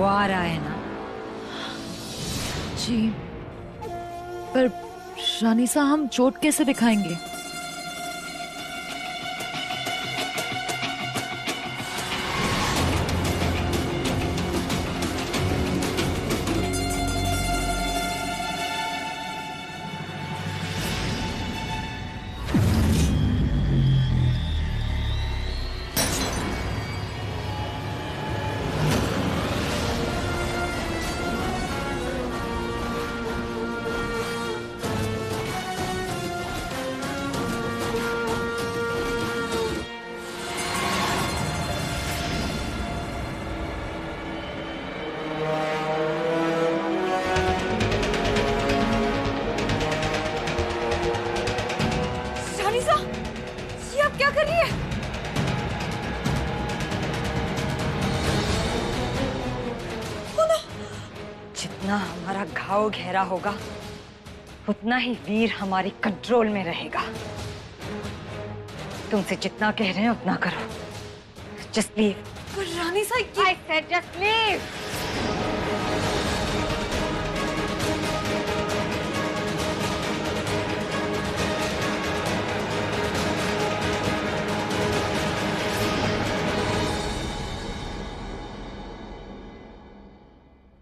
वो आ रहा है ना? जी, पर रानी साहब हम चोट कैसे दिखाएंगे? क्या कर रही है? जितना हमारा घाव गहरा होगा उतना ही वीर हमारी कंट्रोल में रहेगा। तुमसे जितना कह रहे हैं उतना करो। Just leave. पर रानी साहब, I said just leave.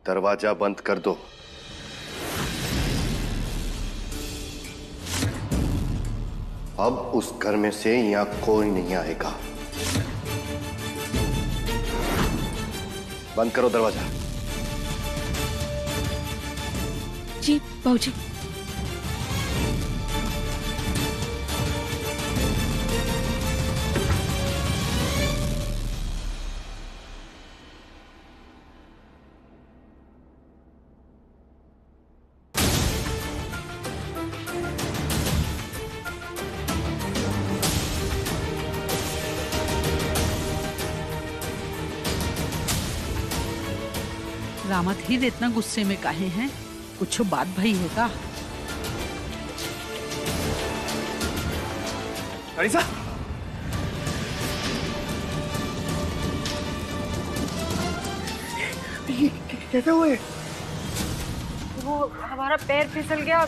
दरवाजा बंद कर दो। अब उस घर में से यहां कोई नहीं आएगा। बंद करो दरवाजा। जी बाबूजी। रामाधीर इतना गुस्से में काहे हैं? कुछ बात भई है का? अनीसा, कैसे हुए? वो हमारा पैर फिसल गया,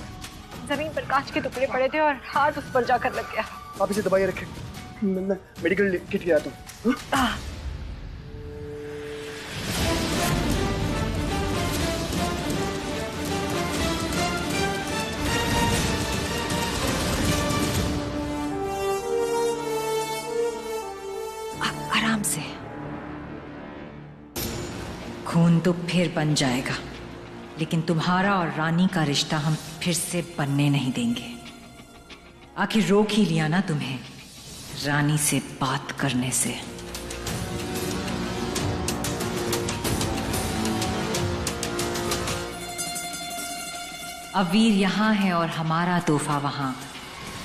जमीन पर कांच के टुकड़े पड़े थे और हाथ उस पर जाकर लग गया। आप इसे दबाइए रखें, मैं मेडिकल किट ले आता हूँ। आराम से। खून तो फिर बन जाएगा, लेकिन तुम्हारा और रानी का रिश्ता हम फिर से बनने नहीं देंगे। आखिर रोक ही लिया ना तुम्हें रानी से बात करने से। अब वीर यहां है और हमारा तोहफा वहां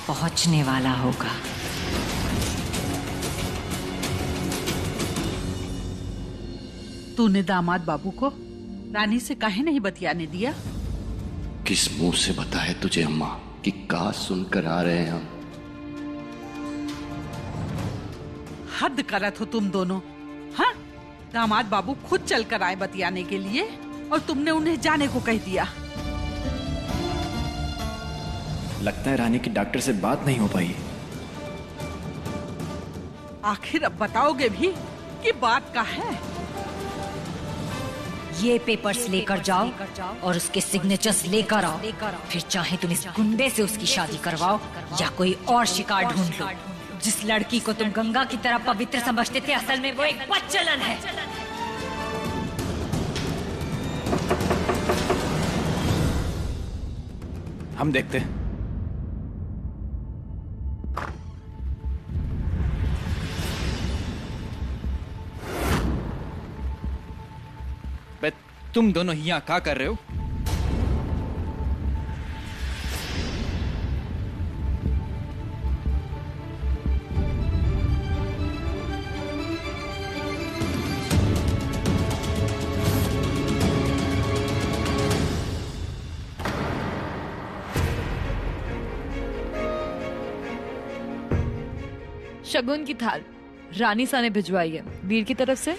पहुंचने वाला होगा। तूने दामाद बाबू को रानी से काहे नहीं बतियाने दिया? किस मुंह से बताए तुझे अम्मा कि कहा सुनकर आ रहे हैं हम। हद करत हो तुम दोनों। हाँ, दामाद बाबू खुद चलकर आए बतियाने के लिए और तुमने उन्हें जाने को कह दिया। लगता है रानी की डॉक्टर से बात नहीं हो पाई। आखिर अब बताओगे भी कि बात का है? ये पेपर्स लेकर जाओ और उसके सिग्नेचर्स लेकर आओ। फिर चाहे तुम इस गुंडे से उसकी शादी करवाओ या कोई और शिकार ढूंढ लो। जिस लड़की को तुम गंगा की तरह पवित्र समझते थे, असल में वो एक बदचलन है। हम देखते हैं। तुम दोनों यहाँ क्या कर रहे हो? शगुन की थाल रानी सा ने भिजवाई है वीर की तरफ से।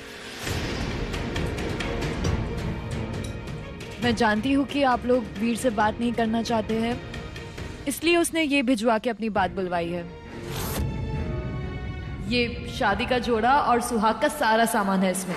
मैं जानती हूँ कि आप लोग वीर से बात नहीं करना चाहते हैं, इसलिए उसने ये भिजवा के अपनी बात बुलवाई है। ये शादी का जोड़ा और सुहाग का सारा सामान है इसमें।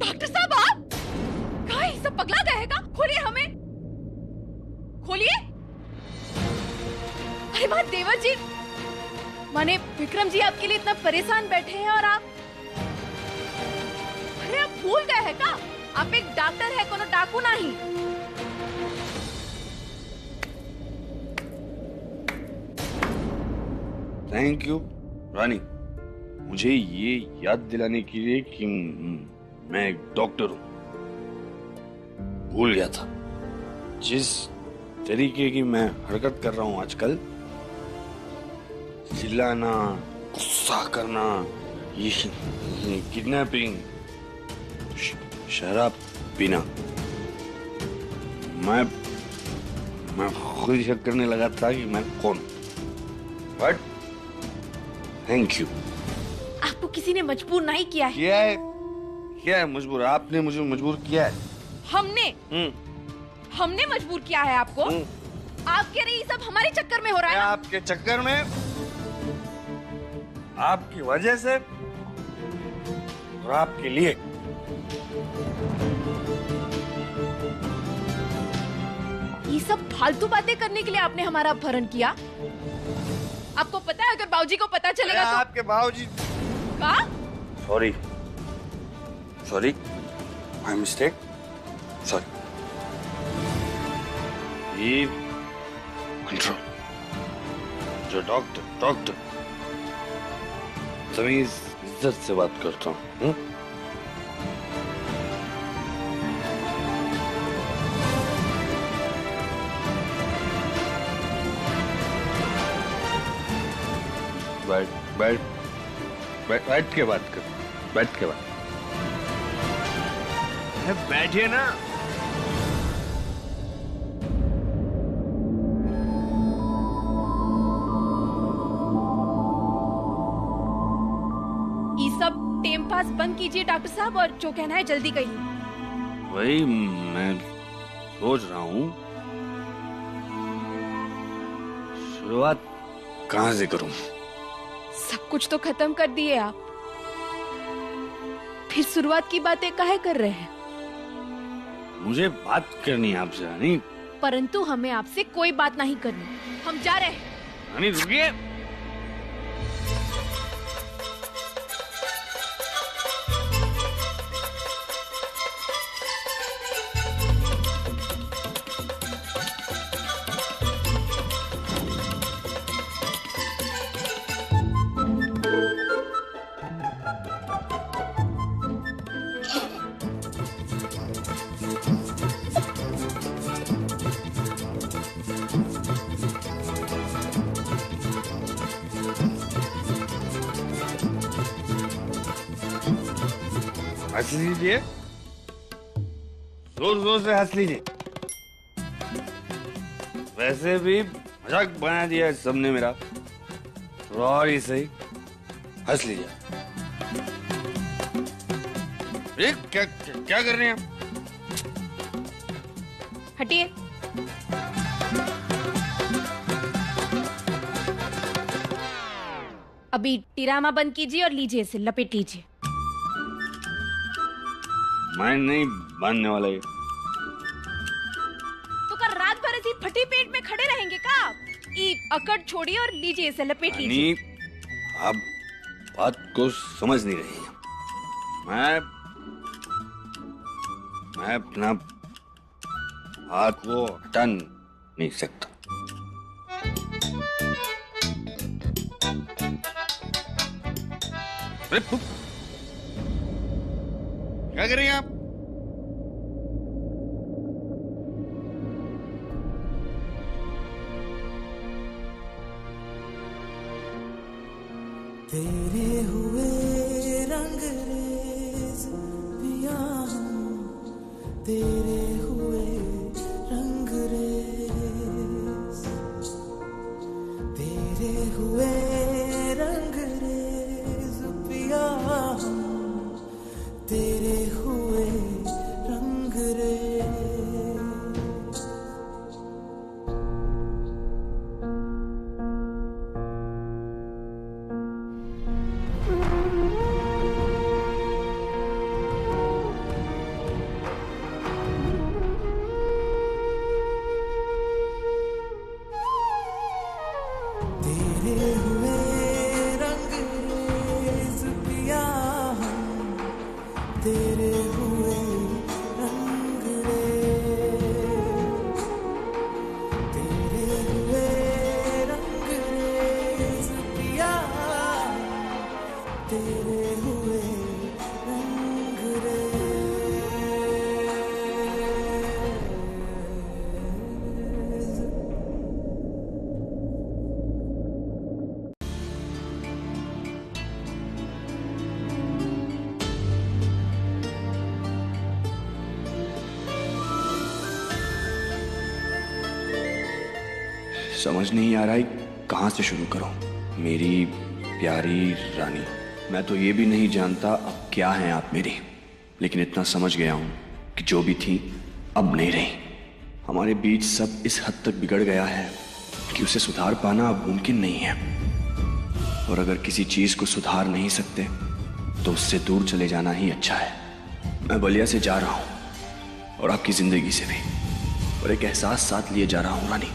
डॉक्टर साहब, आप कहाँ ये सब पगला गए का? खोलिए हमें, खोलिए। अरे वाह देवर जी, माने विक्रम जी आपके लिए इतना परेशान बैठे हैं और आप, अरे आप भूल गए हैं का? आप एक डॉक्टर है, कोनो डाकू नहीं। थैंक यू रानी, मुझे ये याद दिलाने के लिए कि मैं एक डॉक्टर हूं। भूल गया था जिस तरीके की मैं हरकत कर रहा हूं आजकल, चिल्लाना, गुस्सा करना, ये किडनैपिंग, शराब पीना, मैं खुद ही शक करने लगा था कि मैं कौन। But thank you. आपको किसी ने मजबूर नहीं किया है। क्या है मजबूर? आपने मुझे मजबूर किया है। हमने मजबूर किया है आपको। आप कह रहे ये सब हमारे चक्कर में हो रहा है। आपके चक्कर में, आपकी वजह से और आपके लिए। ये सब फालतू बातें करने के लिए आपने हमारा अपहरण किया। आपको पता है अगर बाबूजी को पता चलेगा तो? आपके बाबूजी का? Sorry my mistake, sorry. ये कंट्रोल, जो डॉक्टर तमीज इज्जत से बात करता हूँ। बैठ के बात कर, बैठ के बात। बैठिए ना। ये सब टेम पास बंद कीजिए डॉक्टर साहब, और जो कहना है जल्दी कहिए। वही मैं सोच रहा हूँ, शुरुआत कहाँ से करूँ? सब कुछ तो खत्म कर दिए आप, फिर शुरुआत की बातें काहे कर रहे हैं? मुझे बात करनी है आपसे रानी। परंतु हमें आपसे कोई बात नहीं करनी, हम जा रहे हैं। रानी रुकिए। हंस लीजिए, जोर से हंस लीजिए। वैसे भी मजाक बना दिया सबने मेरा, और ही सही हंस लीजिए। क्या कर रहे हैं? हटिए। अभी ड्रामा बंद कीजिए और लीजिए इसे, लपेट लीजिए। मैं नहीं बांधने वाला ये। तो क्या रात भर ऐसी फटी पेट में खड़े रहेंगे का? अकड़ छोड़िए और लीजिए इसे, लपेट लीजिए। आप बात को समझ नहीं रही हैं। मैं अपना हाथ को हटा नहीं सकता। क्या कर रही हैं आप? तेरे हुए रंग रेज पिया हूँ, तेरे हुए रंग रेज, तेरे हुए रंग रेज पिया हूँ, तेरे हुए रंग रेज। तेरे हुए रंग रेज पिया हूँ, तेरे हुए रंग रेज, तेरे हुए रंग रेज पिया हूँ, तेरे हुए रंग रेज। समझ नहीं आ रहा है कहाँ से शुरू करूं। मेरी प्यारी रानी, मैं तो ये भी नहीं जानता अब क्या हैं आप मेरी, लेकिन इतना समझ गया हूं कि जो भी थी अब नहीं रही। हमारे बीच सब इस हद तक बिगड़ गया है कि उसे सुधार पाना अब मुमकिन नहीं है। और अगर किसी चीज को सुधार नहीं सकते तो उससे दूर चले जाना ही अच्छा है। मैं बलिया से जा रहा हूं और आपकी जिंदगी से भी, और एक एहसास साथ लिए जा रहा हूं रानी,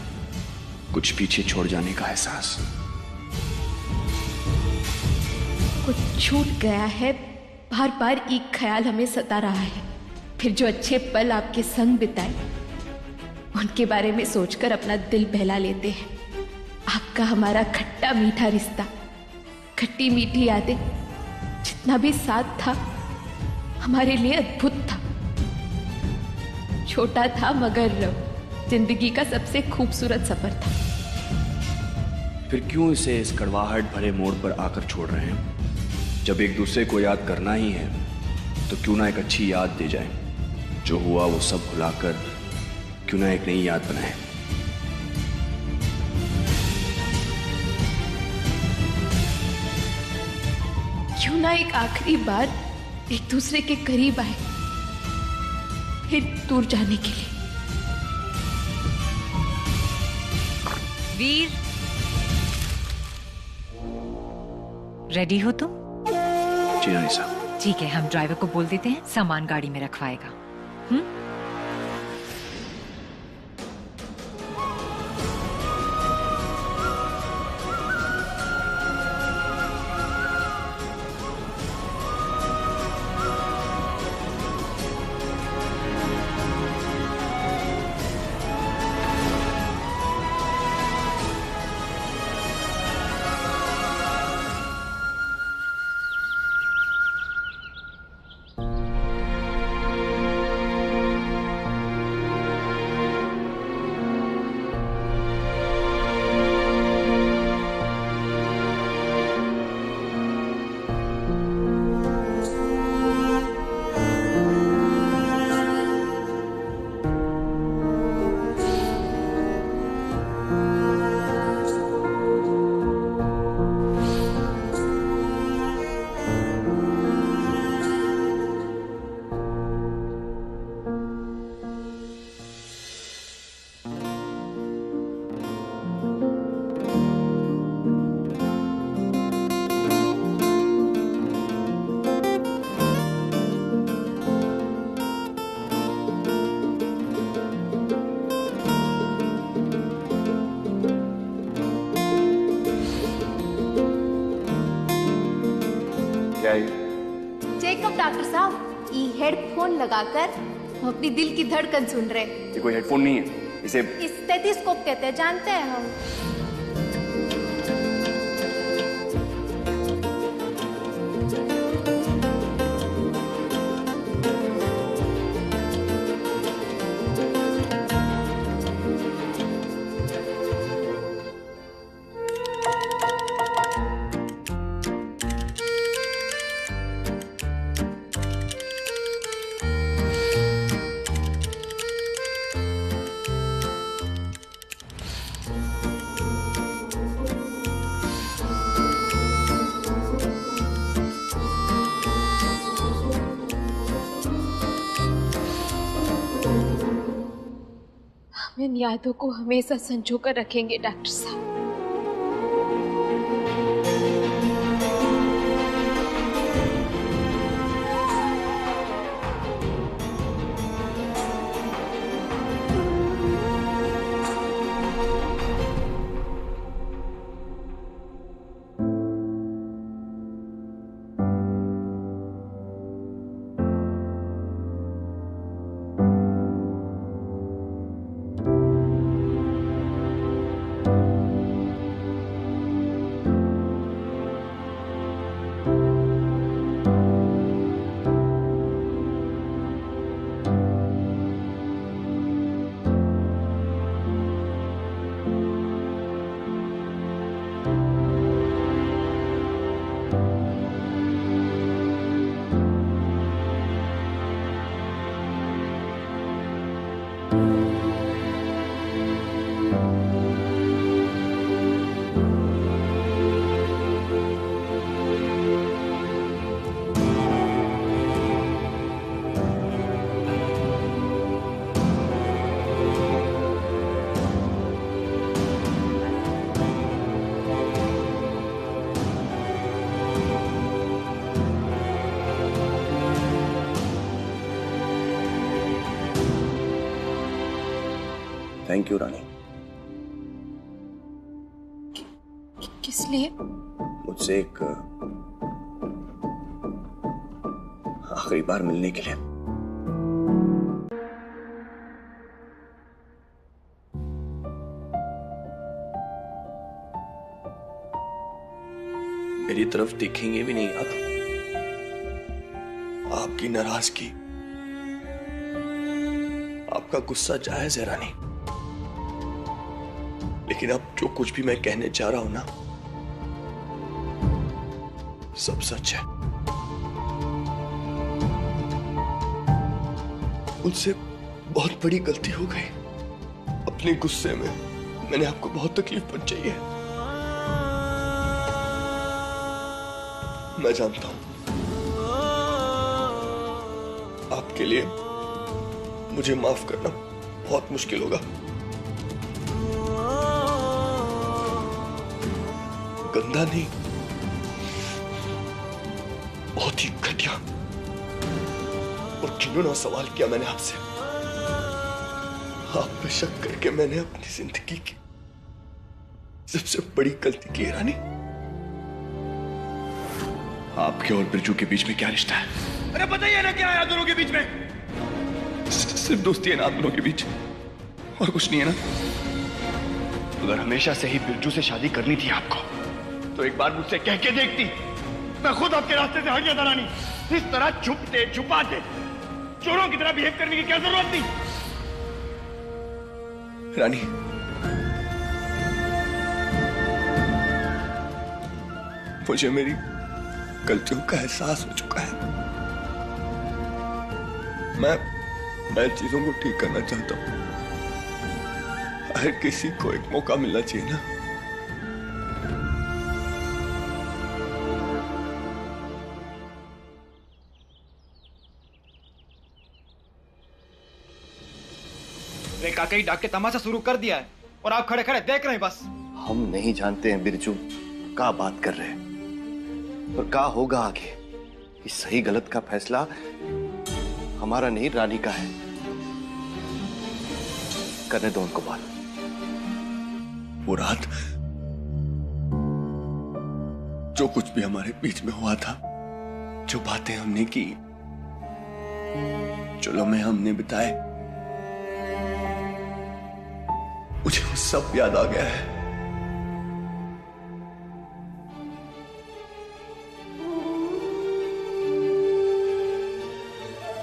कुछ पीछे छोड़ जाने का एहसास। कुछ छूट गया है, बार बार एक ख्याल हमें सता रहा है। फिर जो अच्छे पल आपके संग बिताए उनके बारे में सोचकर अपना दिल बहला लेते हैं। आपका हमारा खट्टा मीठा रिश्ता, खट्टी मीठी यादें, जितना भी साथ था हमारे लिए अद्भुत था। छोटा था मगर जिंदगी का सबसे खूबसूरत सफर था। फिर क्यों इसे इस कड़वाहट भरे मोड़ पर आकर छोड़ रहे हैं? जब एक दूसरे को याद करना ही है तो क्यों ना एक अच्छी याद दे जाए। जो हुआ वो सब भुलाकर क्यों ना एक नई याद बनाए। क्यों ना एक आखिरी बार एक दूसरे के करीब आए, फिर दूर जाने के लिए। वीर, रेडी हो तुम? जी रानी साहब। ठीक है, हम ड्राइवर को बोल देते हैं, सामान गाड़ी में रखवाएगा। चेकअप डॉक्टर साहब, ये हेडफोन लगाकर हम अपनी दिल की धड़कन सुन रहे। ये कोई हेडफोन नहीं है, इसे स्टेथोस्कोप कहते हैं, जानते हैं हम। यादों को हमेशा संजो कर रखेंगे डॉक्टर साहब। थैंक यू रानी। किस लिए? मुझसे एक आखिरी बार मिलने के लिए। मेरी तरफ देखेंगे भी नहीं आप। आपकी नाराजगी, आपका गुस्सा जायज है रानी, लेकिन अब जो कुछ भी मैं कहने जा रहा हूं ना, सब सच है। मुझसे बहुत बड़ी गलती हो गई। अपने गुस्से में मैंने आपको बहुत तकलीफ पहुंचाई है। मैं जानता हूं आपके लिए मुझे माफ करना बहुत मुश्किल होगा। गंदा नहीं, बहुत ही घटिया और घिनौना सवाल किया मैंने आपसे। आप पे शक करके मैंने अपनी जिंदगी की सबसे बड़ी गलती की है रानी। आपके और बिरजू के बीच में क्या रिश्ता है? अरे बताइए ना, क्या है आप दोनों के बीच में? सिर्फ दोस्ती है ना आप दोनों के बीच, और कुछ नहीं है ना? अगर हमेशा से ही बिरजू से शादी करनी थी आपको, तो एक बार मुझसे कह के देखती। मैं खुद आपके रास्ते से हट जाता रानी। इस तरह छुपते छुपाते चोरों की तरह बिहेव करने की क्या जरूरत थी? रानी, मुझे मेरी गलतियों का एहसास हो चुका है। मैं चीजों को ठीक करना चाहता हूं। हर किसी को एक मौका मिलना चाहिए ना। काका डाक के तमाशा शुरू कर दिया है और आप खड़े खड़े देख रहे हैं बस। हम नहीं जानते हैं बिरजू क्या बात कर रहे हैं और क्या होगा आगे। इस सही गलत का फैसला हमारा नहीं, रानी का है। करने दो उनको बात। वो रात जो कुछ भी हमारे बीच में हुआ था, जो बातें हमने की, जो लम्हे हमने बिताए, मुझे वो सब याद आ गया है।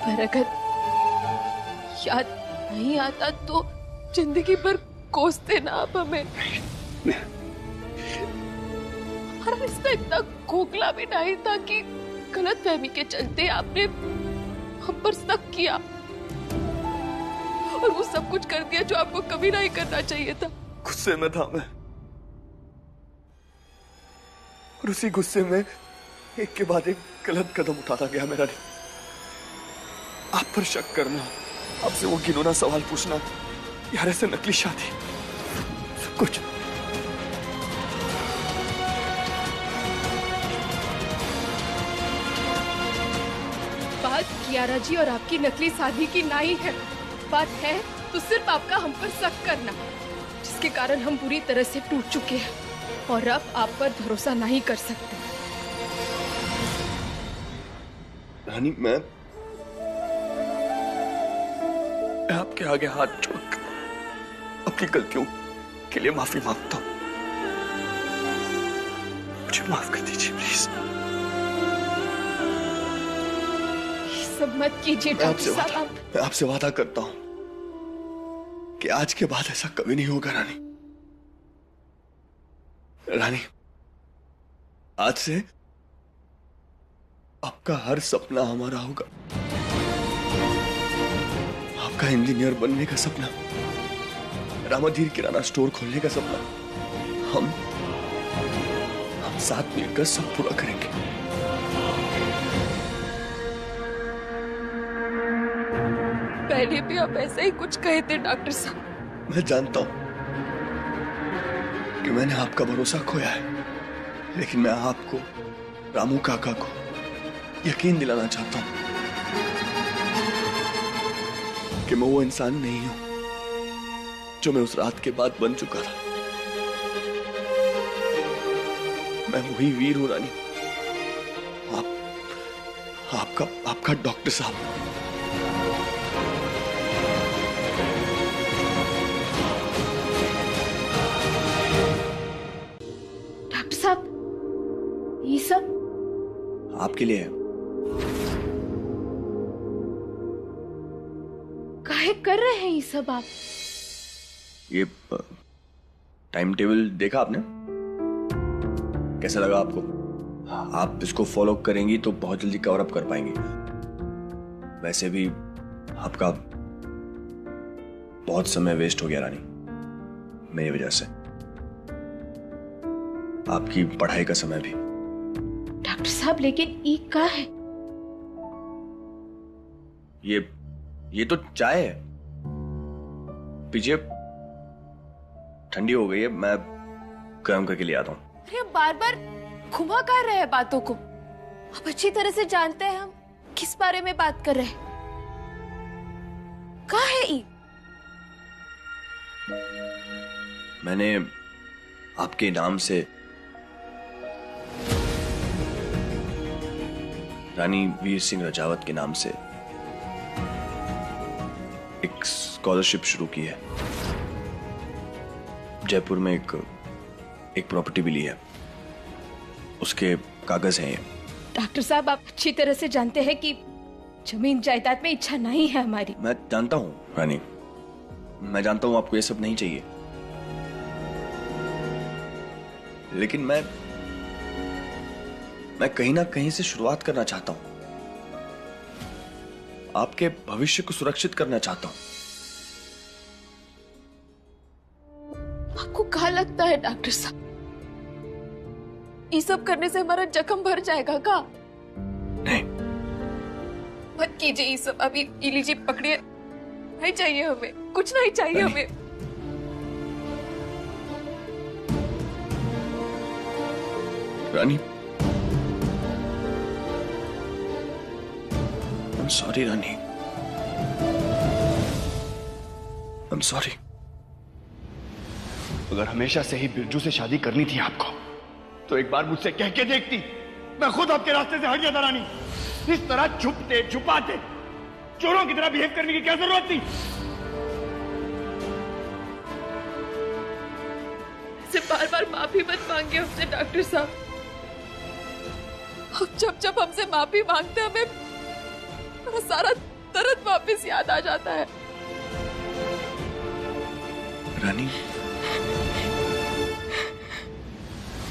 पर अगर याद नहीं आता तो जिंदगी भर कोसते ना आप हमें। हमारा रिश्ता इतना खोखला भी नहीं था कि गलतफहमी के चलते आपने हम पर शक किया और वो सब कुछ कर दिया जो आपको कभी नहीं करना चाहिए था। गुस्से में था मैं, और उसी गुस्से में एक के बाद एक गलत कदम उठाता गया मेरा। आप पर शक करना, आपसे वो घिनौना सवाल पूछना, यार ऐसे नकली शादी, सब कुछ। बात कियारा जी और आपकी नकली शादी की नहीं है। बात है तो सिर्फ आपका हम पर शक करना, जिसके कारण हम पूरी तरह से टूट चुके हैं और अब आप पर भरोसा नहीं कर सकते। रानी, मैं आपके आगे हाथ जोड़कर अपनी गलतियों के लिए माफी मांगता हूं। मुझे माफ कर दीजिए प्लीज। सब मत कीजिए डॉक्टर साहब। मैं आपसे वादा करता हूं कि आज के बाद ऐसा कभी नहीं होगा रानी। रानी, आज से आपका हर सपना हमारा होगा। आपका इंजीनियर बनने का सपना, रामाधीर किराना स्टोर खोलने का सपना, हम साथ मिलकर सब पूरा करेंगे। पहले भी आप ऐसे ही कुछ कहे थे डॉक्टर साहब। मैं जानता हूं कि मैंने आपका भरोसा खोया है, लेकिन मैं आपको, रामू काका को यकीन दिलाना चाहता हूं कि मैं वो इंसान नहीं हूं जो मैं उस रात के बाद बन चुका था। मैं वही वीर हूं रानी, आपका डॉक्टर साहब। डॉक्टर साहब, ये सब आपके लिए है। काहे कर रहे हैं ये सब आप? ये टाइम टेबल देखा आपने? कैसा लगा आपको? आप इसको फॉलो करेंगी तो बहुत जल्दी कवर अप कर पाएंगी। वैसे भी आपका बहुत समय वेस्ट हो गया रानी, मेरी वजह से। आपकी पढ़ाई का समय भी। डॉक्टर साहब, लेकिन ये क्या है? ये तो चाय है, पीजिए। ठंडी हो गई है, मैं गर्म करके ले आता हूं। अरे बार बार घुमा कर रहे हैं बातों को। आप अच्छी तरह से जानते हैं हम किस बारे में बात कर रहे हैं। कहाँ है ये? मैंने आपके नाम से रानी वीर सिंह रजावत के नाम से एक स्कॉलरशिप शुरू की है। जयपुर में एक प्रॉपर्टी भी ली है, उसके कागज हैं ये। डॉक्टर साहब, आप अच्छी तरह से जानते हैं कि जमीन जायदाद में इच्छा नहीं है हमारी। मैं जानता हूं रानी, मैं जानता हूं आपको ये सब नहीं चाहिए, लेकिन मैं कहीं ना कहीं से शुरुआत करना चाहता हूं। आपके भविष्य को सुरक्षित करना चाहता हूं। आपको क्या लगता है डॉक्टर साहब, ये सब करने से हमारा जख्म भर जाएगा क्या? नहीं, मत कीजिए ये सब। अभी ये लीजिए, पकड़िए। नहीं चाहिए हमें, कुछ नहीं चाहिए हमें। रानी, I'm sorry Rani, I'm sorry। अगर हमेशा से ही बिरजू से शादी करनी थी आपको, तो एक बार मुझसे कह के देखती। मैं खुद आपके रास्ते से हट जाता रानी। इस तरह छुपते छुपाते चोरों की तरह बिहेव करने की क्या जरूरत थी? बार बार माफी मत मांगिए हमसे डॉक्टर साहब। अब जब हमसे माफी मांगते हैं, हमें सारा दर्द वापस याद आ जाता है। रानी,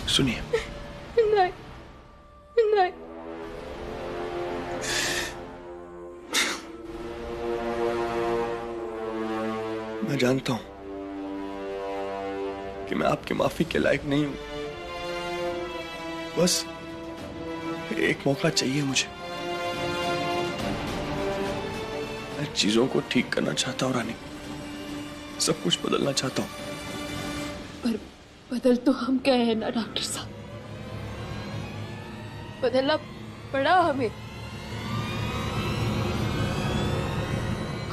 सुनिए। नहीं, नहीं। मैं जानता हूं कि मैं आपकी माफी के लायक नहीं हूं। बस एक मौका चाहिए मुझे। मैं चीजों को ठीक करना चाहता हूं रानी। सब कुछ बदलना चाहता हूँ। पर बदल तो हम गए हैं ना डॉक्टर साहब, बदलना पड़ा हमें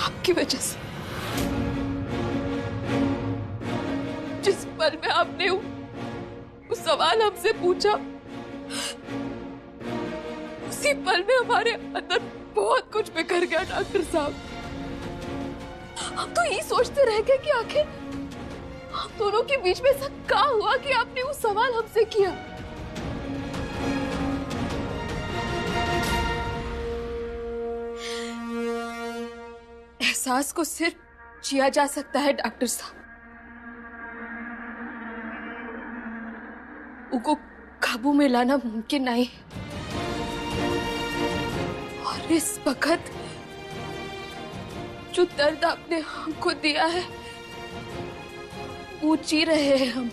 आपकी वजह से। जिस पल में आपने वो सवाल हमसे पूछा, उसी पल में हमारे अंदर बहुत कुछ बिखर गया डॉक्टर साहब। हम तो ये सोचते रह गए कि आखिर हम दोनों के बीच में ऐसा क्या हुआ कि आपने वो सवाल हमसे किया। एहसास को सिर्फ जिया जा सकता है डॉक्टर साहब, उनको काबू में लाना मुमकिन नहीं। और इस वक्त जो दर्द आपने हमको दिया है वो जी रहे हैं हम।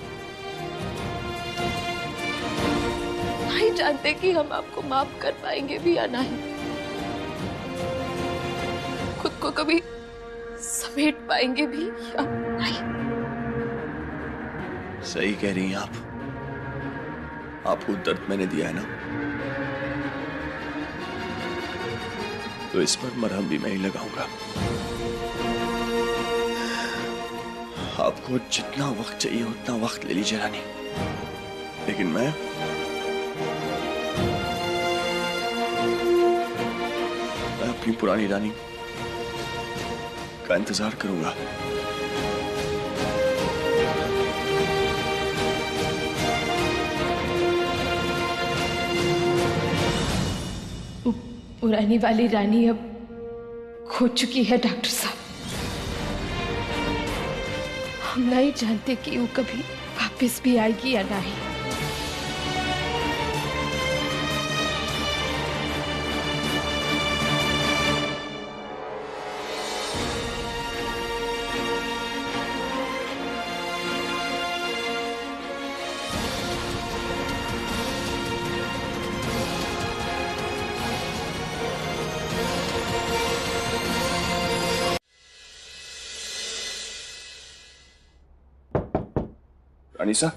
नहीं जानते कि हम आपको माफ कर पाएंगे भी या नहीं, खुद को कभी समेट पाएंगे भी या नहीं। सही कह रही हैं आप। आपको दर्द मैंने दिया है ना, तो इस पर मरहम भी मैं ही लगाऊंगा। आपको जितना वक्त चाहिए उतना वक्त ले लीजिए रानी, लेकिन मैं अपनी पुरानी रानी का इंतजार करूंगा। पुरानी वाली रानी अब खो चुकी है डॉक्टर साहब। हम नहीं जानते कि वो कभी वापस भी आएगी या नहीं। अनीसा,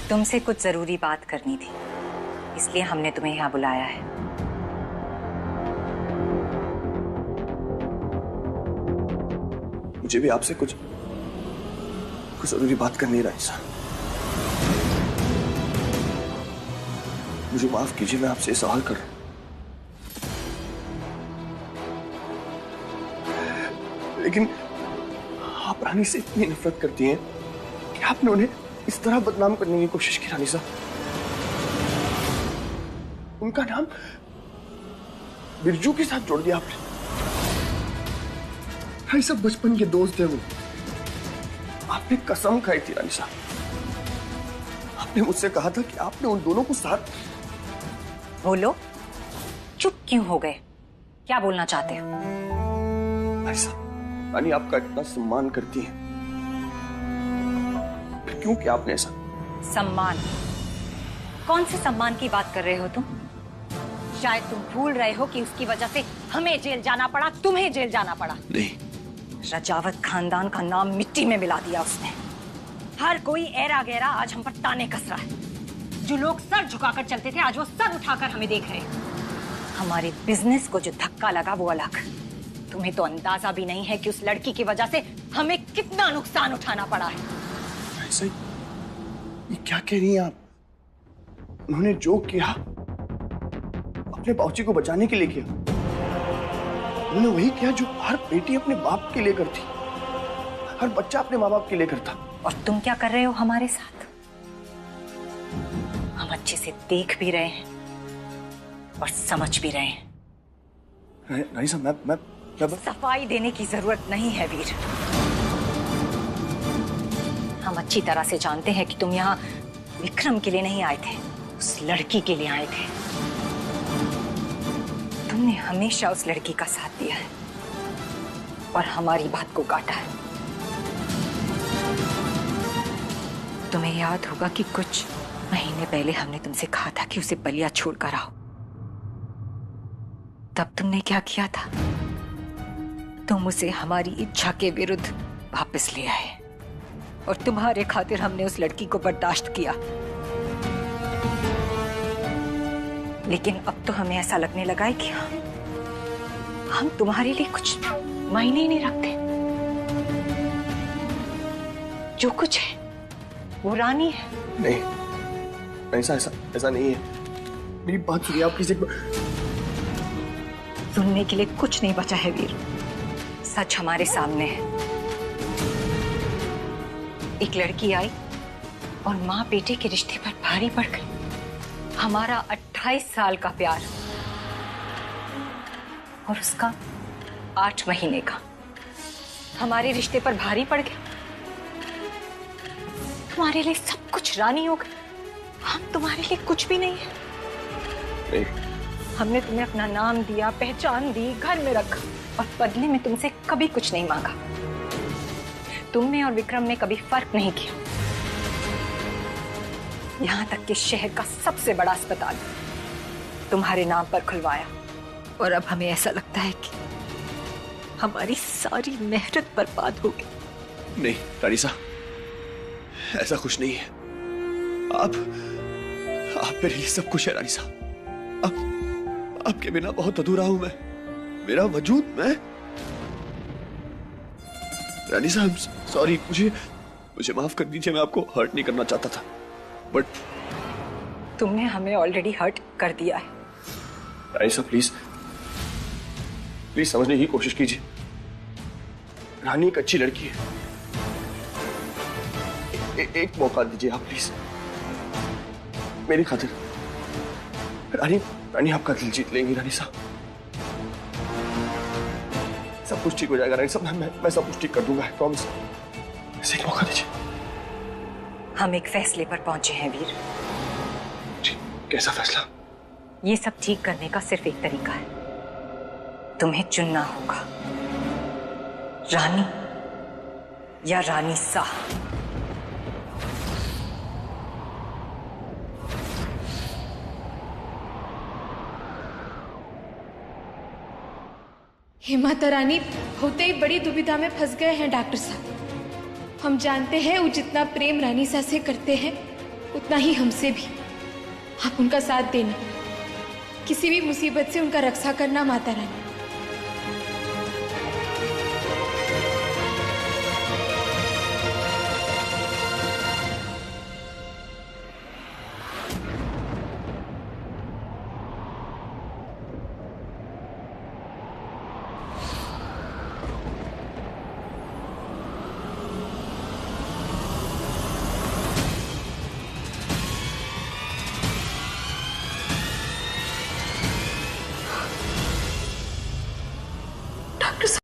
तुमसे कुछ जरूरी बात करनी थी, इसलिए हमने तुम्हें यहाँ बुलाया है। मुझे भी आपसे कुछ जरूरी बात करनी है रानीसा। मुझे माफ कीजिए, मैं आपसे सवाल कर रहा हूं। लेकिन आप रानी से इतनी नफरत करती हैं कि आपने उन्हें इस तरह बदनाम करने की कोशिश की। रानी साहब, उनका नाम बिरजू के साथ जोड़ दिया आपने। भाई सब बचपन के दोस्त थे वो। आपने कसम खाई थी रानी साहब, आपने मुझसे कहा था कि आपने उन दोनों को साथ। बोलो, चुप क्यों हो गए? क्या बोलना चाहते हो? भाई साहब, रानी आपका इतना सम्मान करती है, फिर क्यों किया आपने ऐसा? सम्मान? कौन से सम्मान की बात कर रहे हो तुम? शायद तुम भूल रहे हो कि उसकी वजह से हमें जेल जाना पड़ा, तुम्हें जेल जाना पड़ा। नहीं, रजावत खानदान का नाम मिट्टी में मिला दिया उसने। हर कोई ऐरा गैरा आज हम पर ताने कस रहा है। जो लोग सर झुकाकर चलते थे आज वो सर उठाकर हमें देख रहे हैं। हमारे बिजनेस को जो धक्का लगा वो अलग, तुम्हें तो अंदाजा भी नहीं है कि उस लड़की की वजह से हमें कितना नुकसान उठाना पड़ा है। ऐसे ये क्या कह रही हैं आप? उन्होंने जो किया अपने बाबूजी को बचाने के लिए किया। उन्होंने वही किया जो हर बेटी अपने बाप के लिए करती, हर बच्चा अपने माँ बाप के लिए करता। और तुम क्या कर रहे हो हमारे साथ? हम अच्छे से देख भी रहे हैं और समझ भी रहे हैं। रानी साहब, मैं सफाई देने की जरूरत नहीं है वीर। हम अच्छी तरह से जानते हैं कि तुम यहाँ विक्रम के लिए नहीं आए थे, उस लड़की के लिए आए थे। तुमने हमेशा उस लड़की का साथ दिया है और हमारी बात को काटा है। तुम्हें याद होगा कि कुछ महीने पहले हमने तुमसे कहा था कि उसे बलिया छोड़कर आओ। तब तुमने क्या किया था? तुम उसे हमारी इच्छा के विरुद्ध वापस ले आए और तुम्हारे खातिर हमने उस लड़की को बर्दाश्त किया। लेकिन अब तो हमें ऐसा लगने लगा है कि हम तुम्हारे लिए कुछ मायने ही नहीं रखते। जो कुछ है वो रानी है। नहीं, ऐसा ऐसा ऐसा नहीं है। मेरी बात सुनिए आप किसी। सुनने के लिए कुछ नहीं बचा है वीर। सच हमारे सामने है। एक लड़की आई और माँ बेटे के रिश्ते पर भारी पड़ गई। हमारा 28 साल का प्यार और उसका 8 महीने का हमारे रिश्ते पर भारी पड़ गया। तुम्हारे लिए सब कुछ रानी हो गई, हम तुम्हारे लिए कुछ भी नहीं है। हमने तुम्हें अपना नाम दिया, पहचान दी, घर में रखा और बदले में तुमसे कभी कुछ नहीं मांगा। तुमने और विक्रम ने कभी फर्क नहीं किया। यहां तक कि शहर का सबसे बड़ा अस्पताल तुम्हारे नाम पर खुलवाया और अब हमें ऐसा लगता है कि हमारी सारी मेहनत बर्बाद हो गई। नहीं रानी साहब, ऐसा कुछ नहीं है। आप मेरे लिए सब कुछ है रानी साहब। आपके बिना बहुत अधूरा हूं मैं। मेरा वजूद मैं। रानी साहब सॉरी, मुझे माफ कर दीजिए। मैं आपको हर्ट नहीं करना चाहता था, बट तुमने हमें ऑलरेडी हर्ट कर दिया है। रानी साहब प्लीज समझने की कोशिश कीजिए। रानी एक अच्छी लड़की है। एक मौका दीजिए आप प्लीज, मेरी खातिर। रानी आपका दिल जीत लेंगी रानी साहब। सब कुछ ठीक हो जाएगा रानी साहब। मैं सब कुछ ठीक कर दूंगा, प्रॉमिस। इसे एक मौका दीजिए। हम एक फैसले पर पहुंचे हैं वीर। कैसा फैसला? ये सब ठीक करने का सिर्फ एक तरीका है। तुम्हें चुनना होगा, रानी या रानी सा। हे माता रानी, होते ही बड़ी दुविधा में फंस गए हैं डॉक्टर साहब। हम जानते हैं वो जितना प्रेम रानी सा से करते हैं उतना ही हमसे भी। आप उनका साथ देना, किसी भी मुसीबत से उनका रक्षा करना माता रानी।